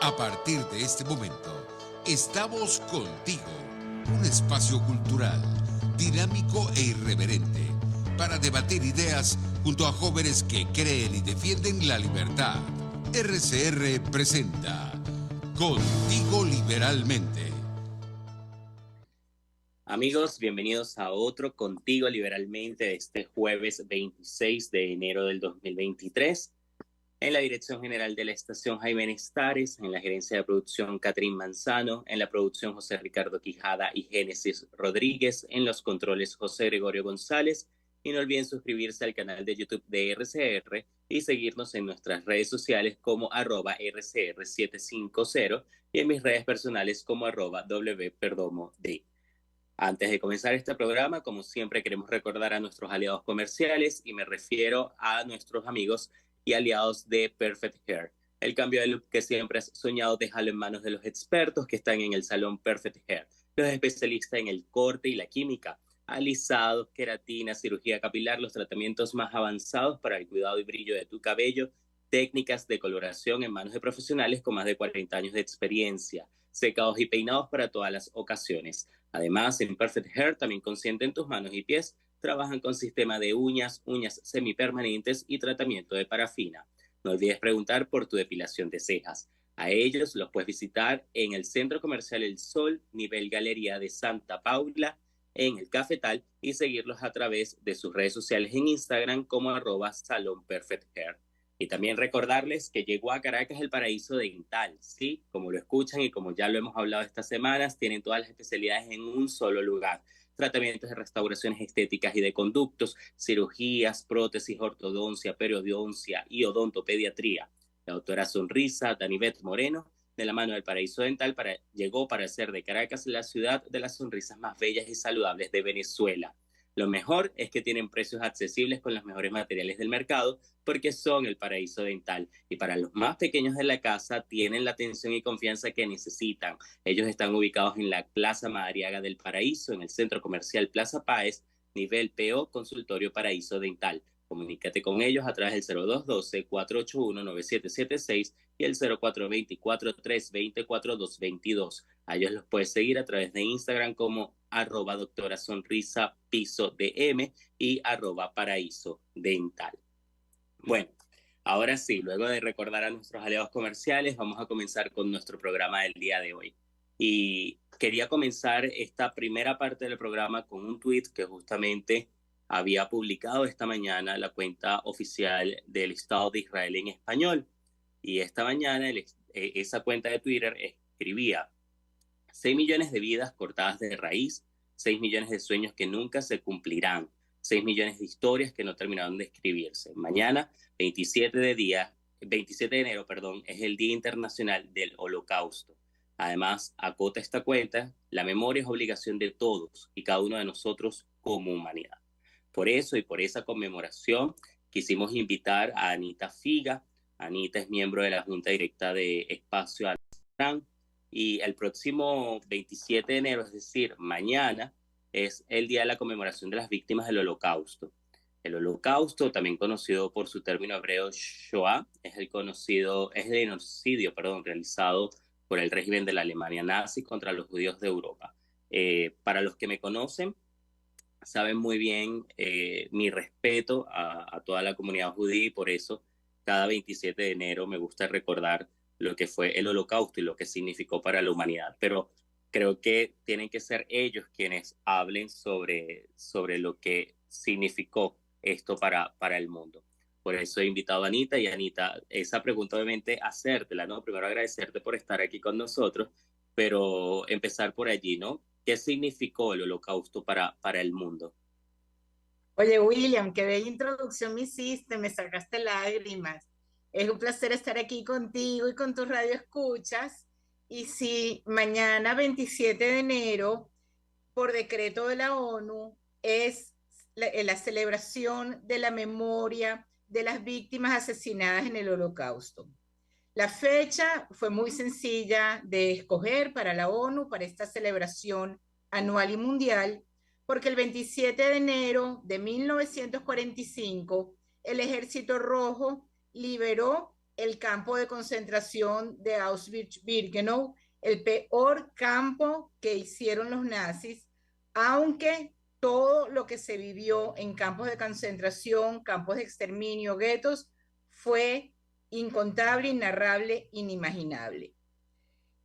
A partir de este momento, estamos contigo, un espacio cultural, dinámico e irreverente, para debatir ideas junto a jóvenes que creen y defienden la libertad. RCR presenta Contigo Liberalmente. Amigos, bienvenidos a otro Contigo Liberalmente de este jueves 26 de enero del 2023. En la dirección general de la estación Jaime Nestares, en la gerencia de producción Catherine Manzano, en la producción José Ricardo Quijada y Génesis Rodríguez, en los controles José Gregorio González. Y no olviden suscribirse al canal de YouTube de RCR y seguirnos en nuestras redes sociales como @RCR750 y en mis redes personales como @WPerdomod. Antes de comenzar este programa, como siempre, queremos recordar a nuestros aliados comerciales y me refiero a nuestros amigos y aliados de Perfect Hair. El cambio de look que siempre has soñado, déjalo en manos de los expertos que están en el salón Perfect Hair. Los especialistas en el corte y la química, alisados, queratina, cirugía capilar, los tratamientos más avanzados para el cuidado y brillo de tu cabello, técnicas de coloración en manos de profesionales con más de 40 años de experiencia, secados y peinados para todas las ocasiones. Además, en Perfect Hair también consienten tus manos y pies, trabajan con sistema de uñas semipermanentes y tratamiento de parafina. No olvides preguntar por tu depilación de cejas. A ellos los puedes visitar en el Centro Comercial El Sol, nivel Galería de Santa Paula, en el Cafetal, y seguirlos a través de sus redes sociales en Instagram como @Salón Perfect Hair. Y también recordarles que llegó a Caracas el paraíso dental, ¿sí? Como lo escuchan y como ya lo hemos hablado estas semanas, tienen todas las especialidades en un solo lugar. Tratamientos de restauraciones estéticas y de conductos, cirugías, prótesis, ortodoncia, periodoncia y odontopediatría. La doctora Sonrisa Danivet Moreno, de la mano del Paraíso Dental, llegó para hacer de Caracas la ciudad de las sonrisas más bellas y saludables de Venezuela. Lo mejor es que tienen precios accesibles con los mejores materiales del mercado porque son el Paraíso Dental. Y para los más pequeños de la casa tienen la atención y confianza que necesitan. Ellos están ubicados en la Plaza Madariaga del Paraíso, en el Centro Comercial Plaza Páez, nivel PO Consultorio Paraíso Dental. Comunícate con ellos a través del 0212-481-9776 y el 0424-320-4222. A ellos los puedes seguir a través de Instagram como @doctora sonrisa piso DM y @paraíso dental. Bueno, ahora sí, luego de recordar a nuestros aliados comerciales, vamos a comenzar con nuestro programa del día de hoy. Y quería comenzar esta primera parte del programa con un tweet que justamente había publicado esta mañana la cuenta oficial del Estado de Israel en español. Y esta mañana esa cuenta de Twitter escribía: 6 millones de vidas cortadas de raíz, 6 millones de sueños que nunca se cumplirán, 6 millones de historias que no terminaron de escribirse. Mañana, 27 de enero, es el Día Internacional del Holocausto. Además, acota esta cuenta, la memoria es obligación de todos y cada uno de nosotros como humanidad. Por eso y por esa conmemoración, quisimos invitar a Anita Figa. Anita es miembro de la Junta Directa de Espacio Alambrán, y el próximo 27 de enero, es decir, mañana, es el día de la conmemoración de las víctimas del Holocausto. El Holocausto, también conocido por su término hebreo Shoah, es el genocidio, realizado por el régimen de la Alemania nazi contra los judíos de Europa. Para los que me conocen, saben muy bien mi respeto a toda la comunidad judía, y por eso cada 27 de enero me gusta recordar lo que fue el Holocausto y lo que significó para la humanidad. Pero creo que tienen que ser ellos quienes hablen sobre lo que significó esto para el mundo. Por eso he invitado a Anita, y Anita, esa pregunta obviamente hacértela, ¿no? Primero agradecerte por estar aquí con nosotros, pero empezar por allí, ¿no? ¿Qué significó el Holocausto para el mundo? Oye, William, qué bella introducción me hiciste, me sacaste lágrimas. Es un placer estar aquí contigo y con tu radio escuchas. Y si mañana 27 de enero, por decreto de la ONU, es la celebración de la memoria de las víctimas asesinadas en el Holocausto. La fecha fue muy sencilla de escoger para la ONU, para esta celebración anual y mundial, porque el 27 de enero de 1945 el Ejército Rojo liberó el campo de concentración de Auschwitz-Birkenau, el peor campo que hicieron los nazis, aunque todo lo que se vivió en campos de concentración, campos de exterminio, guetos, fue incontable, inarrable, inimaginable.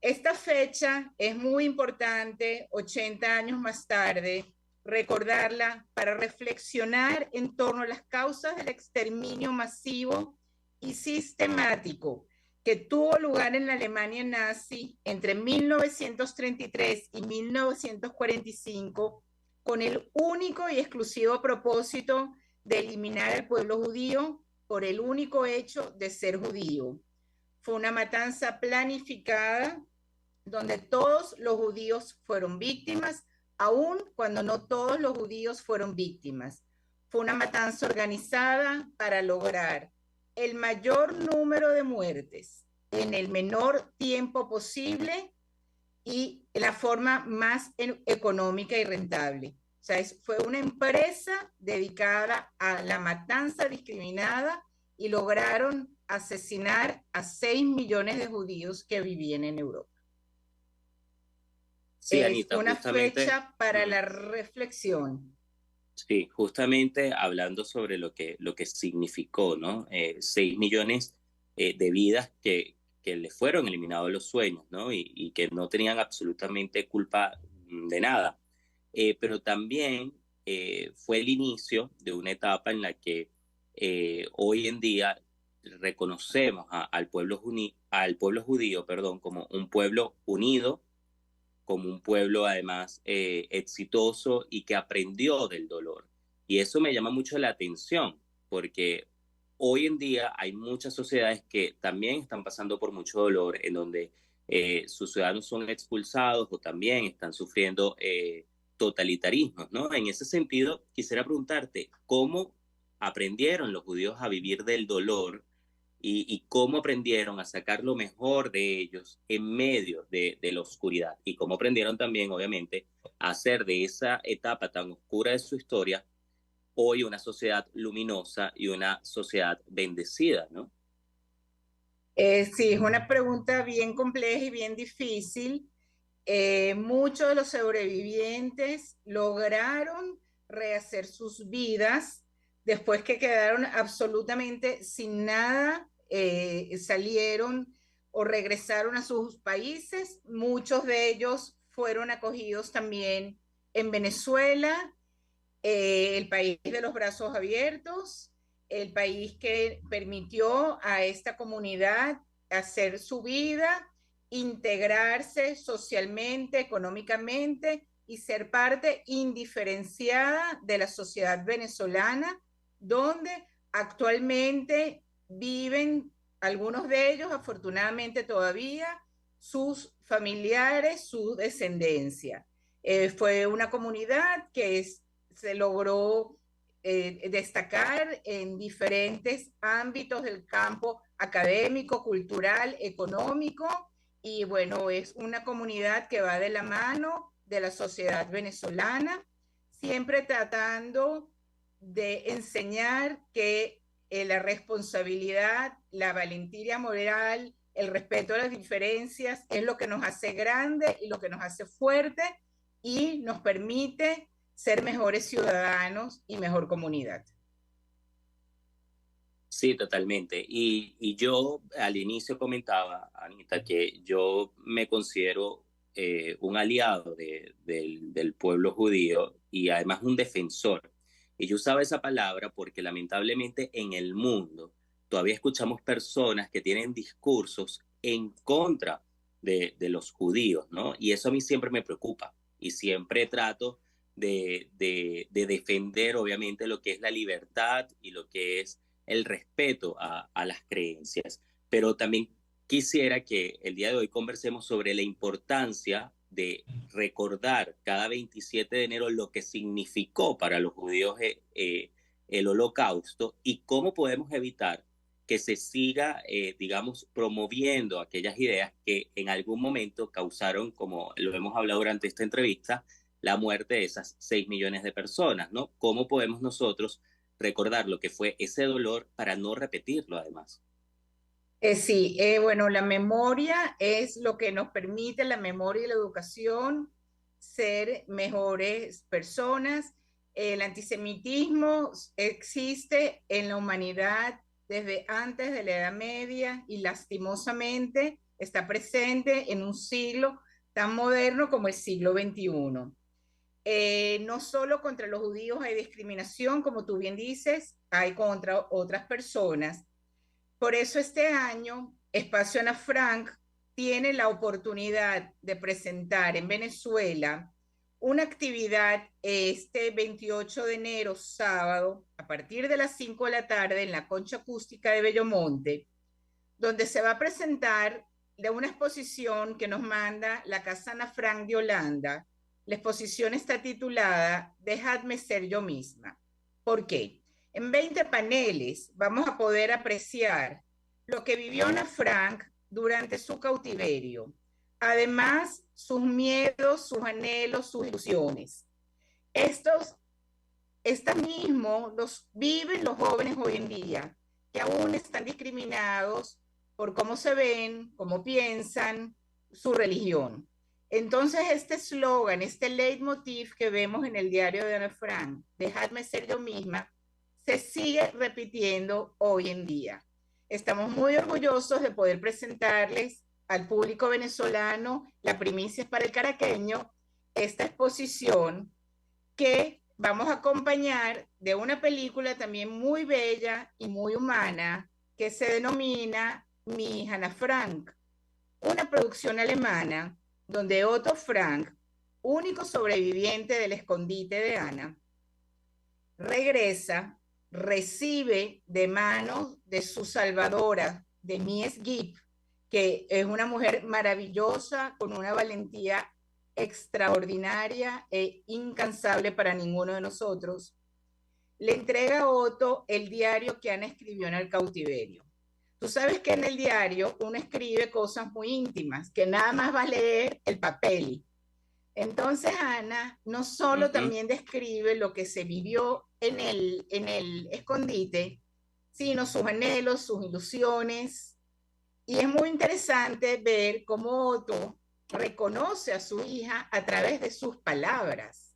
Esta fecha es muy importante, 80 años más tarde, recordarla para reflexionar en torno a las causas del exterminio masivo y sistemático que tuvo lugar en la Alemania nazi entre 1933 y 1945 con el único y exclusivo propósito de eliminar al pueblo judío por el único hecho de ser judío. Fue una matanza planificada donde todos los judíos fueron víctimas, aun cuando no todos los judíos fueron víctimas. Fue una matanza organizada para lograr el mayor número de muertes en el menor tiempo posible y la forma más económica y rentable. O sea, fue una empresa dedicada a la matanza discriminada y lograron asesinar a 6 millones de judíos que vivían en Europa. Sí, es Anita, una fecha para la reflexión. Sí, justamente hablando sobre lo que significó, ¿no? 6 millones de vidas que le fueron eliminados los sueños, ¿no? Y que no tenían absolutamente culpa de nada. Pero también fue el inicio de una etapa en la que hoy en día reconocemos al pueblo judío, perdón, como un pueblo unido, como un pueblo además exitoso y que aprendió del dolor. Y eso me llama mucho la atención, porque hoy en día hay muchas sociedades que también están pasando por mucho dolor, en donde sus ciudadanos son expulsados o también están sufriendo totalitarismos, ¿no? En ese sentido, quisiera preguntarte, ¿cómo aprendieron los judíos a vivir del dolor y cómo aprendieron a sacar lo mejor de ellos en medio de la oscuridad? Y cómo aprendieron también, obviamente, a hacer de esa etapa tan oscura de su historia hoy una sociedad luminosa y una sociedad bendecida, ¿no? Sí, es una pregunta bien compleja y bien difícil. Muchos de los sobrevivientes lograron rehacer sus vidas después que quedaron absolutamente sin nada, salieron o regresaron a sus países. Muchos de ellos fueron acogidos también en Venezuela, el país de los brazos abiertos, el país que permitió a esta comunidad hacer su vida, integrarse socialmente, económicamente y ser parte indiferenciada de la sociedad venezolana, donde actualmente viven algunos de ellos, afortunadamente todavía, sus familiares, su descendencia. Fue una comunidad que se logró destacar en diferentes ámbitos del campo académico, cultural, económico, y bueno, es una comunidad que va de la mano de la sociedad venezolana, siempre tratando de enseñar que la responsabilidad, la valentía moral, el respeto a las diferencias es lo que nos hace grande y lo que nos hace fuerte y nos permite ser mejores ciudadanos y mejor comunidad. Sí, totalmente. Y yo al inicio comentaba, Anita, que yo me considero un aliado del pueblo judío y además un defensor. Y yo usaba esa palabra porque lamentablemente en el mundo todavía escuchamos personas que tienen discursos en contra de los judíos, ¿no? Y eso a mí siempre me preocupa y siempre trato de defender obviamente lo que es la libertad y lo que es el respeto a las creencias. Pero también quisiera que el día de hoy conversemos sobre la importancia de recordar cada 27 de enero lo que significó para los judíos el Holocausto y cómo podemos evitar que se siga, digamos, promoviendo aquellas ideas que en algún momento causaron, como lo hemos hablado durante esta entrevista, la muerte de esas 6 millones de personas, ¿no? ¿Cómo podemos nosotros recordar lo que fue ese dolor para no repetirlo además. Sí, bueno, la memoria es lo que nos permite, la memoria y la educación, ser mejores personas. El antisemitismo existe en la humanidad desde antes de la Edad Media y lastimosamente está presente en un siglo tan moderno como el siglo XXI. No solo contra los judíos hay discriminación, como tú bien dices, hay contra otras personas. Por eso este año, Espacio Ana Frank tiene la oportunidad de presentar en Venezuela una actividad este 28 de enero, sábado, a partir de las 5 de la tarde en la Concha Acústica de Bellomonte, donde se va a presentar de una exposición que nos manda la Casa Ana Frank de Holanda. La exposición está titulada Dejadme ser yo misma. ¿Por qué? En 20 paneles vamos a poder apreciar lo que vivió Ana Frank durante su cautiverio. Además, sus miedos, sus anhelos, sus ilusiones. Estos mismos los viven los jóvenes hoy en día, que aún están discriminados por cómo se ven, cómo piensan, su religión. Entonces, este eslogan, este leitmotiv que vemos en el diario de Ana Frank, dejadme ser yo misma, se sigue repitiendo hoy en día. Estamos muy orgullosos de poder presentarles al público venezolano, la primicia es para el caraqueño, esta exposición que vamos a acompañar de una película también muy bella y muy humana que se denomina Mi hija Ana Frank, una producción alemana donde Otto Frank, único sobreviviente del escondite de Ana, regresa, recibe de manos de su salvadora, de Mies Gipp, que es una mujer maravillosa, con una valentía extraordinaria e incansable para ninguno de nosotros, le entrega a Otto el diario que Ana escribió en el cautiverio. Tú sabes que en el diario uno escribe cosas muy íntimas, que nada más va a leer el papel. Entonces Ana no solo también describe lo que se vivió en el escondite, sino sus anhelos, sus ilusiones. Y es muy interesante ver cómo Otto reconoce a su hija a través de sus palabras.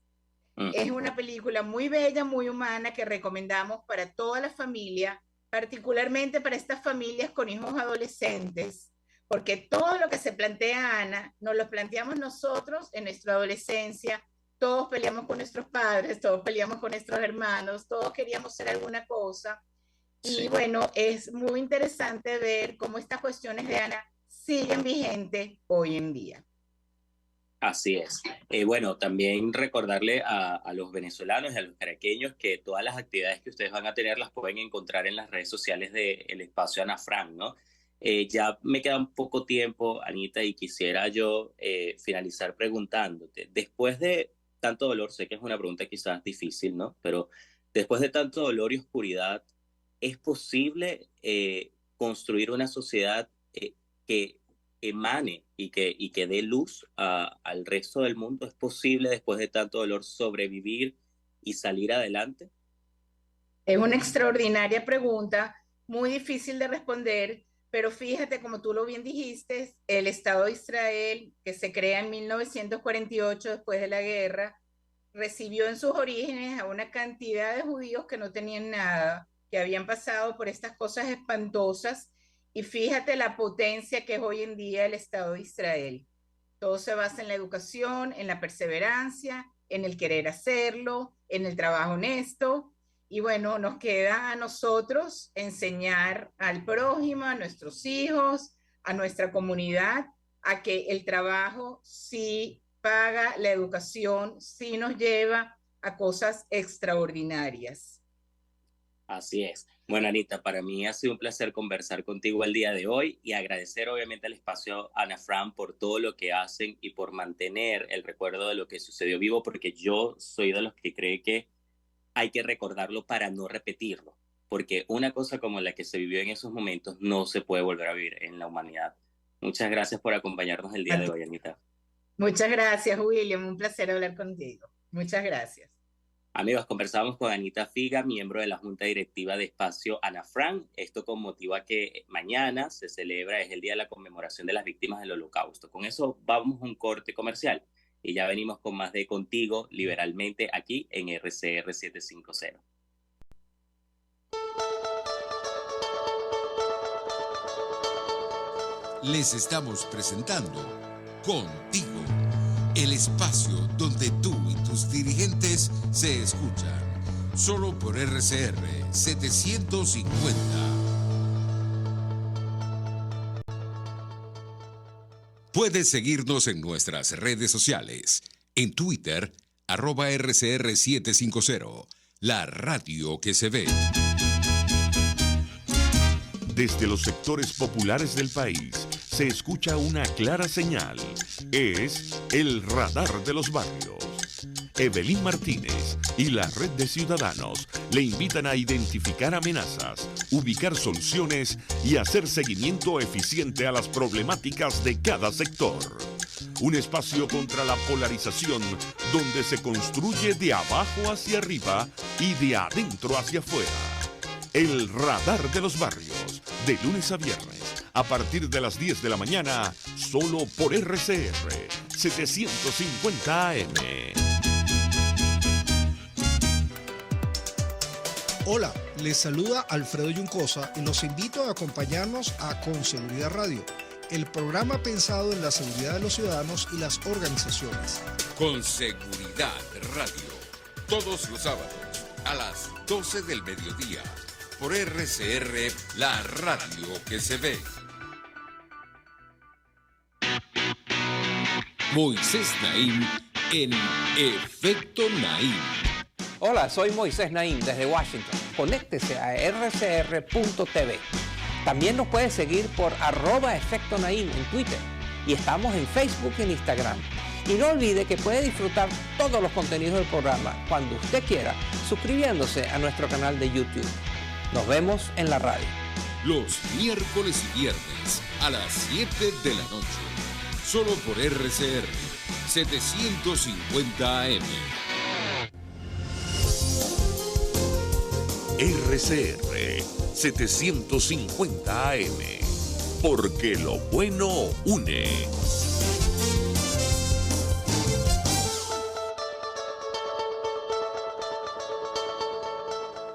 Es una película muy bella, muy humana que recomendamos para toda la familia, particularmente para estas familias con hijos adolescentes, porque todo lo que se plantea Ana, nos lo planteamos nosotros en nuestra adolescencia. Todos peleamos con nuestros padres, todos peleamos con nuestros hermanos, todos queríamos ser alguna cosa. Y bueno, es muy interesante ver cómo estas cuestiones de Ana siguen vigentes hoy en día. Así es. Bueno, también recordarle a los venezolanos y a los caraqueños que todas las actividades que ustedes van a tener las pueden encontrar en las redes sociales del Espacio Ana Frank, ¿no? Ya me queda un poco tiempo, Anita, y quisiera yo finalizar preguntándote, después de tanto dolor, sé que es una pregunta quizás difícil, ¿no? Pero después de tanto dolor y oscuridad, ¿es posible construir una sociedad que emane y que dé luz al resto del mundo? ¿Es posible después de tanto dolor sobrevivir y salir adelante? Es una extraordinaria pregunta, muy difícil de responder, pero fíjate, como tú lo bien dijiste, el Estado de Israel, que se crea en 1948 después de la guerra, recibió en sus orígenes a una cantidad de judíos que no tenían nada, que habían pasado por estas cosas espantosas, y fíjate la potencia que es hoy en día el Estado de Israel. Todo se basa en la educación, en la perseverancia, en el querer hacerlo, en el trabajo honesto. Y bueno, nos queda a nosotros enseñar al prójimo, a nuestros hijos, a nuestra comunidad, a que el trabajo sí paga, la educación sí nos lleva a cosas extraordinarias. Así es. Bueno, Anita, para mí ha sido un placer conversar contigo el día de hoy y agradecer obviamente al espacio Ana Frank por todo lo que hacen y por mantener el recuerdo de lo que sucedió vivo, porque yo soy de los que cree que hay que recordarlo para no repetirlo, porque una cosa como la que se vivió en esos momentos no se puede volver a vivir en la humanidad. Muchas gracias por acompañarnos el día de hoy, Anita. Muchas gracias, William. Un placer hablar contigo. Muchas gracias. Amigos, conversamos con Anita Figa, miembro de la Junta Directiva de Espacio Ana Frank. Esto con motivo a que mañana se celebra, es el día de la conmemoración de las víctimas del Holocausto. Con eso vamos a un corte comercial y ya venimos con más de Contigo Liberalmente aquí en RCR 750. Les estamos presentando Contigo, el espacio donde tú y tus dirigentes se escuchan, solo por RCR 750. Puedes seguirnos en nuestras redes sociales, en Twitter, @RCR750, la radio que se ve. Desde los sectores populares del país se escucha una clara señal. Es el radar de los barrios. Evelyn Martínez y la red de ciudadanos le invitan a identificar amenazas, ubicar soluciones y hacer seguimiento eficiente a las problemáticas de cada sector. Un espacio contra la polarización donde se construye de abajo hacia arriba y de adentro hacia afuera. El radar de los barrios, de lunes a viernes, a partir de las 10 de la mañana, solo por RCR 750 AM. Hola, les saluda Alfredo Yuncosa y los invito a acompañarnos a Con Seguridad Radio, el programa pensado en la seguridad de los ciudadanos y las organizaciones. Con Seguridad Radio, todos los sábados a las 12 del mediodía, por RCR, la radio que se ve. Moisés Naim en Efecto Naim. Hola, soy Moisés Naim desde Washington. Conéctese a rcr.tv. También nos puede seguir por @Efecto Naim en Twitter. Y estamos en Facebook y en Instagram. Y no olvide que puede disfrutar todos los contenidos del programa cuando usted quiera, suscribiéndose a nuestro canal de YouTube. Nos vemos en la radio. Los miércoles y viernes a las 7 de la noche. Solo por RCR 750 AM. RCR 750 AM. Porque lo bueno une.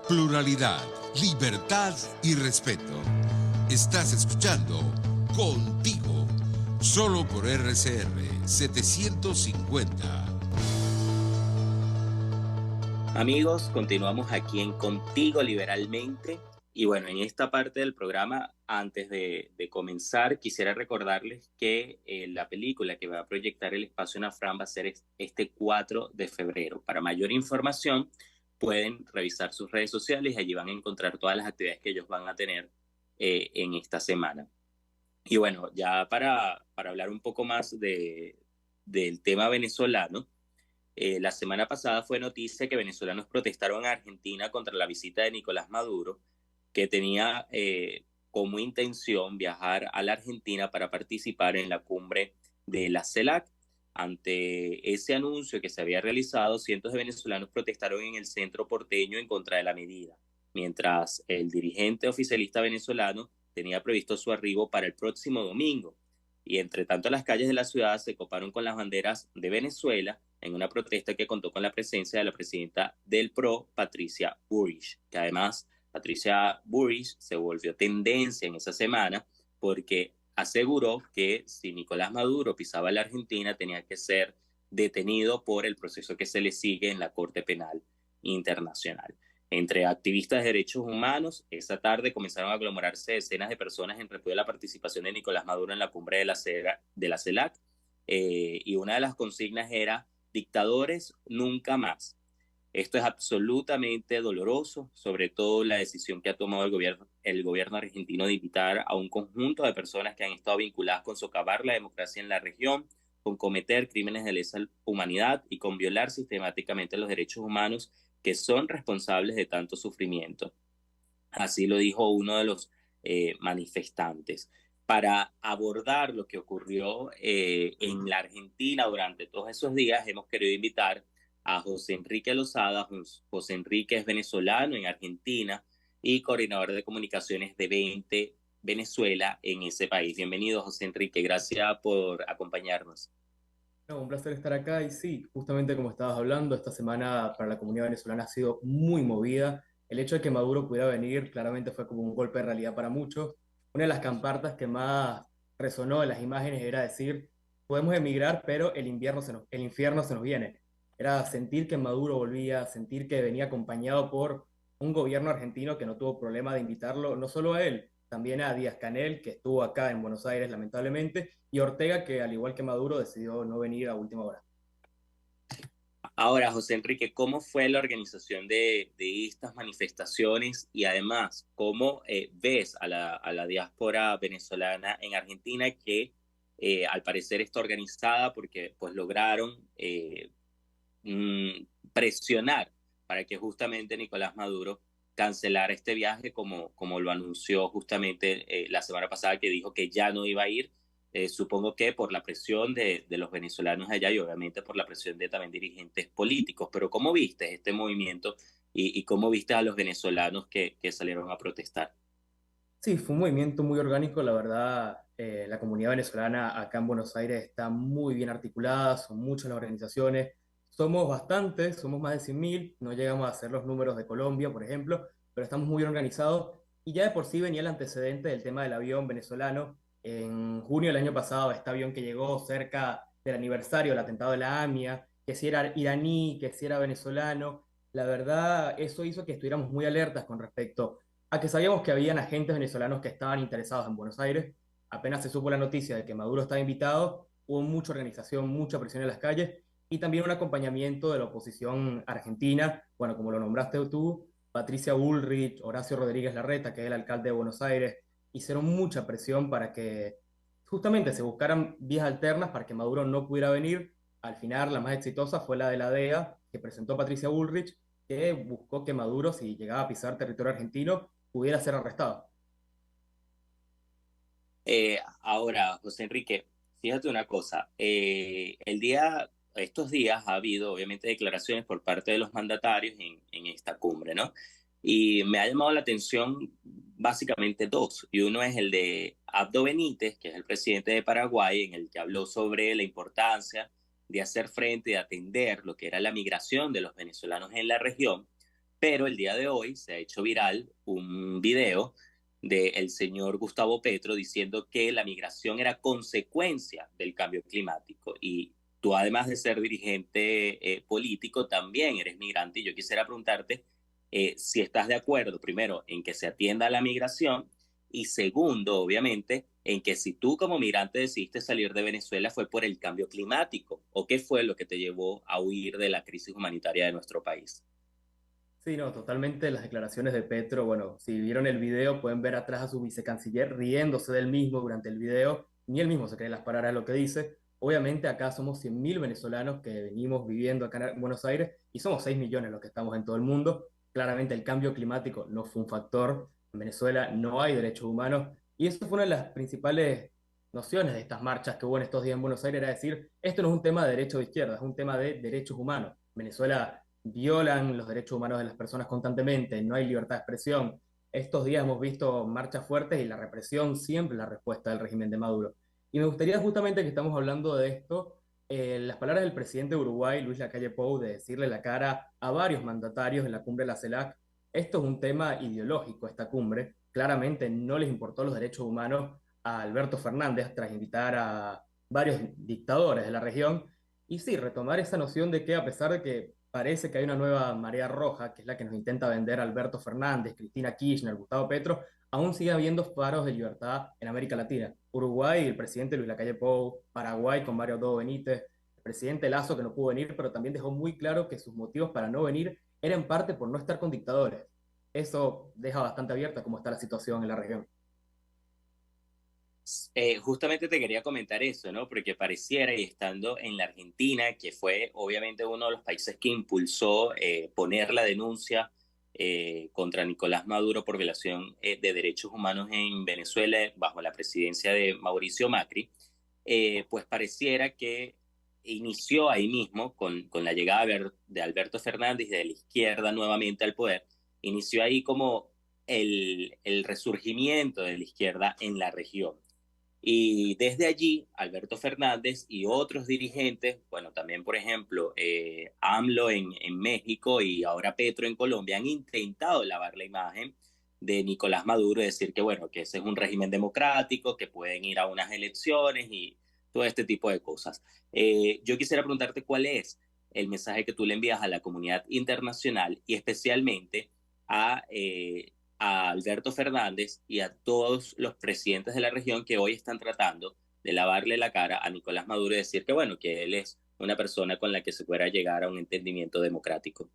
Pluralidad, libertad y respeto. Estás escuchando Contigo, solo por RCR 750. Amigos, continuamos aquí en Contigo Liberalmente. Y bueno, en esta parte del programa, antes de comenzar, quisiera recordarles que la película que va a proyectar el Espacio Ana Frank va a ser este 4 de febrero. Para mayor información, pueden revisar sus redes sociales y allí van a encontrar todas las actividades que ellos van a tener en esta semana. Y bueno, ya para hablar un poco más del tema venezolano, la semana pasada fue noticia que venezolanos protestaron en Argentina contra la visita de Nicolás Maduro, que tenía como intención viajar a la Argentina para participar en la cumbre de la CELAC. Ante ese anuncio que se había realizado, cientos de venezolanos protestaron en el centro porteño en contra de la medida, mientras el dirigente oficialista venezolano tenía previsto su arribo para el próximo domingo. Y entre tanto, las calles de la ciudad se coparon con las banderas de Venezuela en una protesta que contó con la presencia de la presidenta del PRO, Patricia Bullrich, que además Patricia Bullrich se volvió tendencia en esa semana porque aseguró que si Nicolás Maduro pisaba la Argentina tenía que ser detenido por el proceso que se le sigue en la Corte Penal Internacional. Entre activistas de derechos humanos, esa tarde comenzaron a aglomerarse decenas de personas en repudio de la participación de Nicolás Maduro en la cumbre de la CELAC, y una de las consignas era dictadores nunca más. Esto es absolutamente doloroso, sobre todo la decisión que ha tomado el gobierno argentino de invitar a un conjunto de personas que han estado vinculadas con socavar la democracia en la región, con cometer crímenes de lesa humanidad y con violar sistemáticamente los derechos humanos que son responsables de tanto sufrimiento. Así lo dijo uno de los manifestantes. Para abordar lo que ocurrió en la Argentina durante todos esos días, hemos querido invitar a José Enrique Lozada. José Enrique es venezolano en Argentina y coordinador de comunicaciones de 20 Venezuela en ese país. Bienvenido, José Enrique, gracias por acompañarnos. No, un placer estar acá y sí, justamente como estabas hablando, esta semana para la comunidad venezolana ha sido muy movida. El hecho de que Maduro pudiera venir claramente fue como un golpe de realidad para muchos. Una de las campartas que más resonó en las imágenes era decir, podemos emigrar, pero el infierno se nos viene. Era sentir que Maduro volvía, sentir que venía acompañado por un gobierno argentino que no tuvo problema de invitarlo, no solo a él, también a Díaz-Canel, que estuvo acá en Buenos Aires lamentablemente, y Ortega, que al igual que Maduro decidió no venir a última hora. Ahora, José Enrique, ¿cómo fue la organización de estas manifestaciones y además cómo ves a la diáspora venezolana en Argentina que al parecer está organizada porque pues lograron presionar para que justamente Nicolás Maduro cancelara este viaje como lo anunció justamente la semana pasada, que dijo que ya no iba a ir? Supongo que por la presión de los venezolanos allá y obviamente por la presión de también dirigentes políticos. Pero ¿cómo viste este movimiento y cómo viste a los venezolanos que salieron a protestar? Sí, fue un movimiento muy orgánico, la verdad. La comunidad venezolana acá en Buenos Aires está muy bien articulada, son muchas las organizaciones, somos bastantes, somos más de 100.000, no llegamos a hacer los números de Colombia, por ejemplo, pero estamos muy bien organizados y ya de por sí venía el antecedente del tema del avión venezolano. En junio del año pasado, este avión que llegó cerca del aniversario del atentado de la AMIA, que si era iraní, que si era venezolano, la verdad, eso hizo que estuviéramos muy alertas con respecto a que sabíamos que habían agentes venezolanos que estaban interesados en Buenos Aires. Apenas se supo la noticia de que Maduro estaba invitado, hubo mucha organización, mucha presión en las calles y también un acompañamiento de la oposición argentina, bueno, como lo nombraste tú, Patricia Bullrich, Horacio Rodríguez Larreta, que es el alcalde de Buenos Aires, hicieron mucha presión para que justamente se buscaran vías alternas para que Maduro no pudiera venir. Al final, la más exitosa fue la de la DEA, que presentó Patricia Bullrich, que buscó que Maduro, si llegaba a pisar territorio argentino, pudiera ser arrestado. Ahora, José Enrique, fíjate una cosa, estos días ha habido obviamente declaraciones por parte de los mandatarios en esta cumbre, ¿no? Y me ha llamado la atención básicamente dos, y uno es el de Abdo Benítez, que es el presidente de Paraguay, en el que habló sobre la importancia de hacer frente, de atender lo que era la migración de los venezolanos en la región, pero el día de hoy se ha hecho viral un video del señor Gustavo Petro diciendo que la migración era consecuencia del cambio climático. Y tú, además de ser dirigente político, también eres migrante. Y yo quisiera preguntarte si estás de acuerdo, primero, en que se atienda a la migración y segundo, obviamente, en que si tú como migrante decidiste salir de Venezuela fue por el cambio climático o qué fue lo que te llevó a huir de la crisis humanitaria de nuestro país. Sí, no, totalmente las declaraciones de Petro, bueno, si vieron el video pueden ver atrás a su vicecanciller riéndose del mismo durante el video, ni él mismo se cree las palabras de lo que dice. Obviamente acá somos 100.000 venezolanos que venimos viviendo acá en Buenos Aires y somos 6 millones los que estamos en todo el mundo. Claramente el cambio climático no fue un factor, en Venezuela no hay derechos humanos y eso fue una de las principales nociones de estas marchas que hubo en estos días en Buenos Aires, era decir, esto no es un tema de derecho de izquierda, es un tema de derechos humanos. Venezuela violan los derechos humanos de las personas constantemente, no hay libertad de expresión. Estos días hemos visto marchas fuertes y la represión siempre es la respuesta del régimen de Maduro. Y me gustaría justamente que estamos hablando de esto, las palabras del presidente de Uruguay, Luis Lacalle Pou, de decirle la cara a varios mandatarios en la cumbre de la CELAC. Esto es un tema ideológico, esta cumbre. Claramente no les importó los derechos humanos a Alberto Fernández tras invitar a varios dictadores de la región. Y sí, retomar esa noción de que a pesar de que parece que hay una nueva marea roja, que es la que nos intenta vender Alberto Fernández, Cristina Kirchner, Gustavo Petro, aún sigue habiendo faros de libertad en América Latina. Uruguay, el presidente Luis Lacalle Pou, Paraguay con Mario Abdo Benítez, el presidente Lasso que no pudo venir, pero también dejó muy claro que sus motivos para no venir eran en parte por no estar con dictadores. Eso deja bastante abierta cómo está la situación en la región. Justamente te quería comentar eso, ¿no? Porque pareciera, y estando en la Argentina, que fue obviamente uno de los países que impulsó poner la denuncia contra Nicolás Maduro por violación de derechos humanos en Venezuela bajo la presidencia de Mauricio Macri, pues pareciera que inició ahí mismo con la llegada de Alberto Fernández de la izquierda nuevamente al poder, inició ahí como el resurgimiento de la izquierda en la región. Y desde allí, Alberto Fernández y otros dirigentes, bueno, también por ejemplo, AMLO en México y ahora Petro en Colombia, han intentado lavar la imagen de Nicolás Maduro y decir que, bueno, que ese es un régimen democrático, que pueden ir a unas elecciones y todo este tipo de cosas. Yo quisiera preguntarte cuál es el mensaje que tú le envías a la comunidad internacional y especialmente a Alberto Fernández y a todos los presidentes de la región que hoy están tratando de lavarle la cara a Nicolás Maduro y decir que, bueno, que él es una persona con la que se pueda llegar a un entendimiento democrático.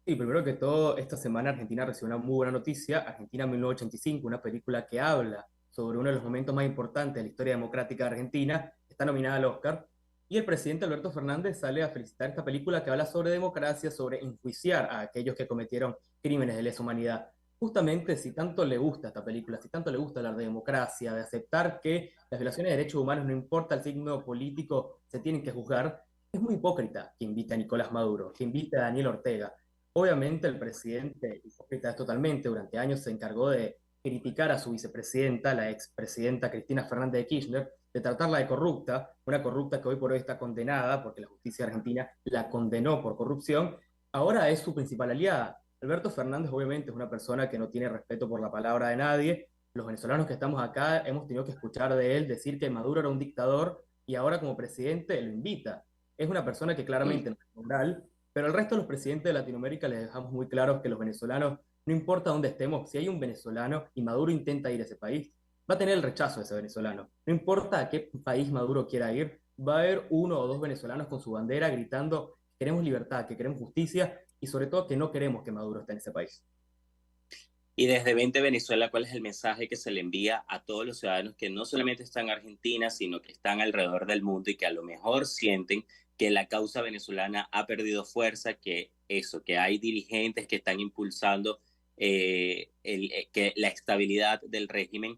Y primero que todo, esta semana Argentina recibió una muy buena noticia. Argentina 1985, una película que habla sobre uno de los momentos más importantes de la historia democrática de Argentina, está nominada al Oscar. Y el presidente Alberto Fernández sale a felicitar esta película que habla sobre democracia, sobre enjuiciar a aquellos que cometieron crímenes de lesa humanidad. Justamente si tanto le gusta esta película, si tanto le gusta hablar de democracia, de aceptar que las violaciones de derechos humanos, no importa el signo político, se tienen que juzgar, es muy hipócrita que invite a Nicolás Maduro, que invite a Daniel Ortega. Obviamente el presidente, hipócrita es totalmente, durante años se encargó de criticar a su vicepresidenta, la expresidenta Cristina Fernández de Kirchner, de tratarla de corrupta, una corrupta que hoy por hoy está condenada porque la justicia argentina la condenó por corrupción, ahora es su principal aliada. Alberto Fernández obviamente es una persona que no tiene respeto por la palabra de nadie. Los venezolanos que estamos acá hemos tenido que escuchar de él decir que Maduro era un dictador y ahora como presidente lo invita. Es una persona que claramente no es moral, pero al resto de los presidentes de Latinoamérica les dejamos muy claros que los venezolanos, no importa dónde estemos, si hay un venezolano y Maduro intenta ir a ese país, va a tener el rechazo de ese venezolano. No importa a qué país Maduro quiera ir, va a haber uno o dos venezolanos con su bandera gritando que queremos libertad, que queremos justicia y sobre todo que no queremos que Maduro esté en ese país. Y desde 20 Venezuela, ¿cuál es el mensaje que se le envía a todos los ciudadanos que no solamente están en Argentina, sino que están alrededor del mundo y que a lo mejor sienten que la causa venezolana ha perdido fuerza, que eso, que hay dirigentes que están impulsando que la estabilidad del régimen?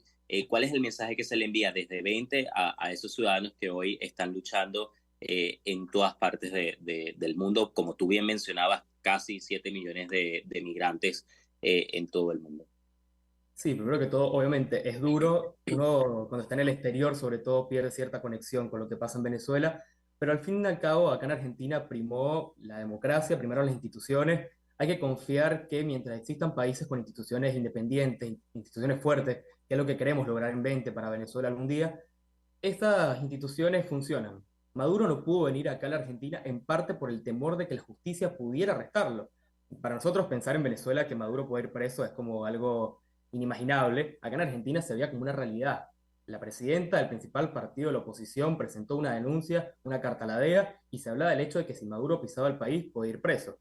¿Cuál es el mensaje que se le envía desde 20 a esos ciudadanos que hoy están luchando en todas partes del mundo? Como tú bien mencionabas, casi 7 millones de migrantes en todo el mundo. Sí, primero que todo, obviamente es duro. Uno cuando está en el exterior, sobre todo, pierde cierta conexión con lo que pasa en Venezuela, pero al fin y al cabo, acá en Argentina primó la democracia, primero las instituciones. Hay que confiar que mientras existan países con instituciones independientes, instituciones fuertes, que es lo que queremos lograr en 20 para Venezuela algún día, estas instituciones funcionan. Maduro no pudo venir acá a la Argentina en parte por el temor de que la justicia pudiera arrestarlo. Para nosotros pensar en Venezuela que Maduro puede ir preso es como algo inimaginable. Acá en Argentina se veía como una realidad. La presidenta del principal partido de la oposición presentó una denuncia, una carta a la DEA, y se hablaba del hecho de que si Maduro pisaba el país podía ir preso.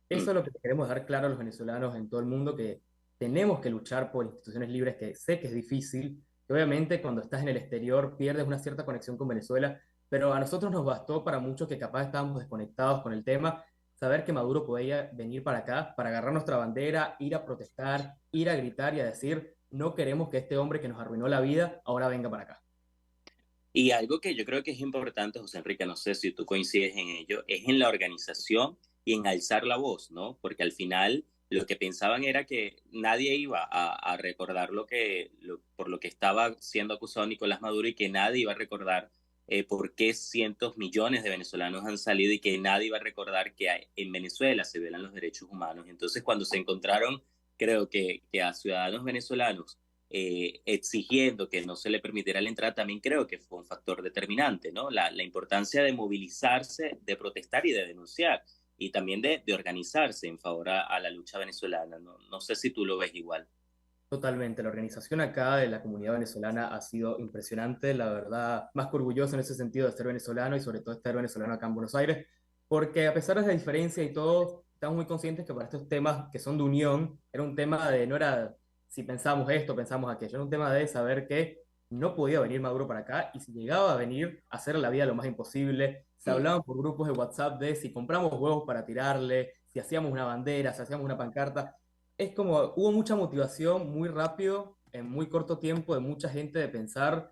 Eso es lo que queremos dar claro a los venezolanos en todo el mundo, que tenemos que luchar por instituciones libres, que sé que es difícil, que obviamente cuando estás en el exterior pierdes una cierta conexión con Venezuela, pero a nosotros nos bastó, para muchos que capaz estábamos desconectados con el tema, saber que Maduro podía venir para acá, para agarrar nuestra bandera, ir a protestar, ir a gritar y a decir, no queremos que este hombre que nos arruinó la vida ahora venga para acá. Y algo que yo creo que es importante, José Enrique, no sé si tú coincides en ello, es en la organización y en alzar la voz, ¿no? Porque al final lo que pensaban era que nadie iba a recordar por lo que estaba siendo acusado Nicolás Maduro, y que nadie iba a recordar por qué cientos millones de venezolanos han salido, y que nadie iba a recordar que en Venezuela se violan los derechos humanos. Entonces, cuando se encontraron, creo que a ciudadanos venezolanos exigiendo que no se le permitiera la entrada, también creo que fue un factor determinante, ¿no? La importancia de movilizarse, de protestar y de denunciar, y también de organizarse en favor a la lucha venezolana. No sé si tú lo ves igual. Totalmente, la organización acá de la comunidad venezolana ha sido impresionante, la verdad, más que orgulloso en ese sentido de ser venezolano y sobre todo estar venezolano acá en Buenos Aires, porque a pesar de la diferencia y todo, estamos muy conscientes que para estos temas que son de unión, era un tema de, no era si pensamos esto, pensamos aquello, era un tema de saber que no podía venir Maduro para acá, y si llegaba a venir, hacer la vida lo más imposible. Se hablaban por grupos de WhatsApp de si compramos huevos para tirarle, si hacíamos una bandera, si hacíamos una pancarta. Es como, hubo mucha motivación muy rápido, en muy corto tiempo, de mucha gente de pensar,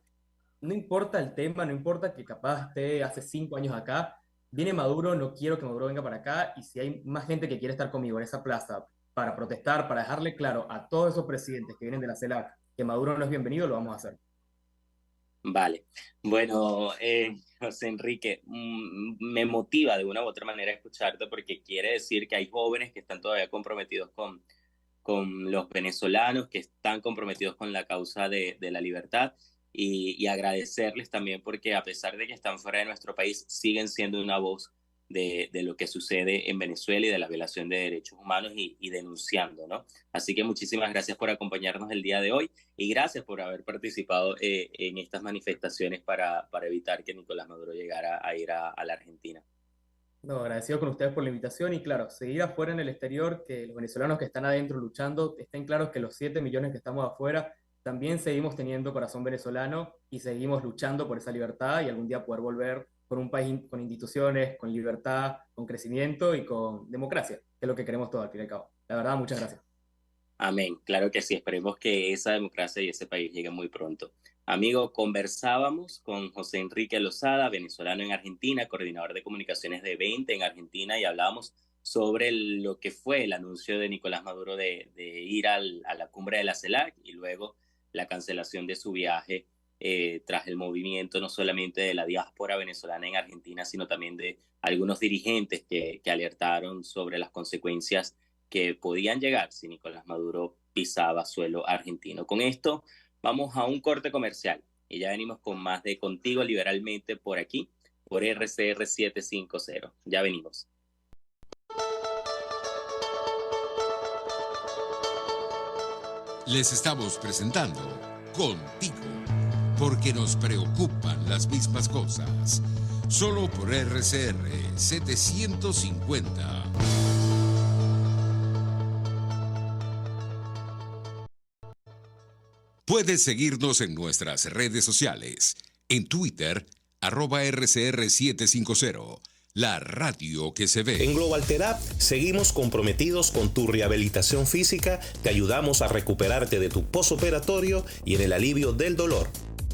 no importa el tema, no importa que capaz esté hace 5 años acá, viene Maduro, no quiero que Maduro venga para acá, y si hay más gente que quiere estar conmigo en esa plaza para protestar, para dejarle claro a todos esos presidentes que vienen de la CELAC que Maduro no es bienvenido, lo vamos a hacer. Vale. Bueno, José Enrique, me motiva de una u otra manera escucharte porque quiere decir que hay jóvenes que están todavía comprometidos con los venezolanos, que están comprometidos con la causa de la libertad y agradecerles también porque a pesar de que están fuera de nuestro país, siguen siendo una voz de lo que sucede en Venezuela y de la violación de derechos humanos y denunciando, ¿no? Así que muchísimas gracias por acompañarnos el día de hoy y gracias por haber participado en estas manifestaciones para evitar que Nicolás Maduro llegara a ir a la Argentina. No, agradecido con ustedes por la invitación y claro, seguir afuera en el exterior, que los venezolanos que están adentro luchando estén claros que los 7 millones que estamos afuera también seguimos teniendo corazón venezolano y seguimos luchando por esa libertad y algún día poder volver con un país con instituciones, con libertad, con crecimiento y con democracia, que es lo que queremos todos al fin y al cabo. La verdad, muchas gracias. Amén. Claro que sí. Esperemos que esa democracia y ese país llegue muy pronto. Amigo, conversábamos con José Enrique Lozada, venezolano en Argentina, coordinador de comunicaciones de 20 en Argentina, y hablábamos sobre lo que fue el anuncio de Nicolás Maduro de ir a la cumbre de la CELAC y luego la cancelación de su viaje tras el movimiento no solamente de la diáspora venezolana en Argentina, sino también de algunos dirigentes que alertaron sobre las consecuencias que podían llegar si Nicolás Maduro pisaba suelo argentino. Con esto vamos a un corte comercial y ya venimos con más de Contigo Liberalmente por aquí, por RCR 750. Ya venimos. Les estamos presentando Contigo, porque nos preocupan las mismas cosas. Solo por RCR 750. Puedes seguirnos en nuestras redes sociales. En Twitter, @RCR750, la radio que se ve. En Global Therap seguimos comprometidos con tu rehabilitación física, te ayudamos a recuperarte de tu posoperatorio y en el alivio del dolor.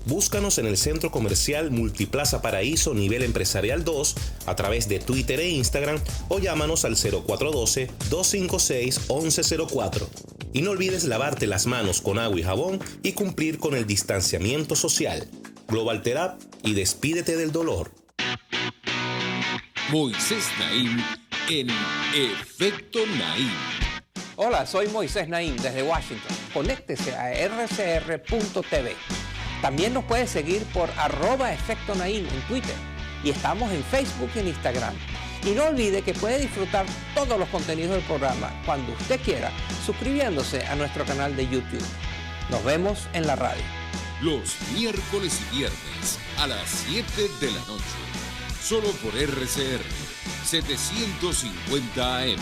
Búscanos en el Centro Comercial Multiplaza Paraíso Nivel Empresarial 2 a través de Twitter e Instagram o llámanos al 0412-256-1104. Y no olvides lavarte las manos con agua y jabón y cumplir con el distanciamiento social. Global Therap y despídete del dolor. Moisés Naim en Efecto Naim. Hola, soy Moisés Naim desde Washington. Conéctese a rcr.tv. También nos puede seguir por @Efecto Naim en Twitter. Y estamos en Facebook y en Instagram. Y no olvide que puede disfrutar todos los contenidos del programa cuando usted quiera, suscribiéndose a nuestro canal de YouTube. Nos vemos en la radio. Los miércoles y viernes a las 7 de la noche. Solo por RCR 750 AM.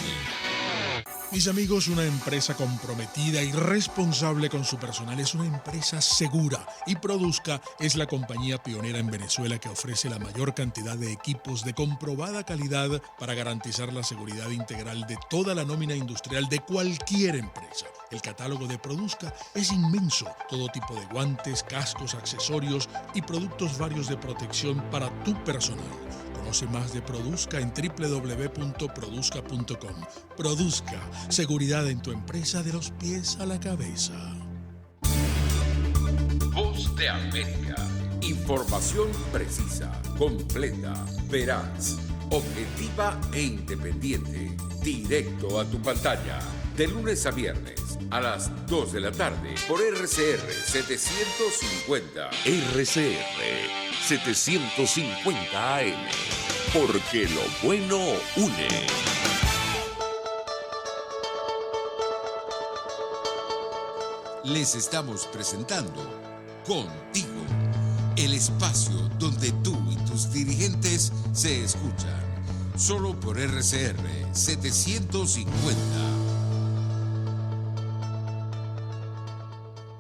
Mis amigos, una empresa comprometida y responsable con su personal es una empresa segura, y Produzca es la compañía pionera en Venezuela que ofrece la mayor cantidad de equipos de comprobada calidad para garantizar la seguridad integral de toda la nómina industrial de cualquier empresa. El catálogo de Produzca es inmenso, todo tipo de guantes, cascos, accesorios y productos varios de protección para tu personal. Conoce más de Produzca en www.produzca.com. Produzca, seguridad en tu empresa de los pies a la cabeza. Voz de América. Información precisa, completa, veraz, objetiva e independiente. Directo a tu pantalla. De lunes a viernes a las 2 de la tarde por RCR 750. RCR 750 AM. Porque lo bueno une. Les estamos presentando Contigo, el espacio donde tú y tus dirigentes se escuchan. Solo por RCR 750.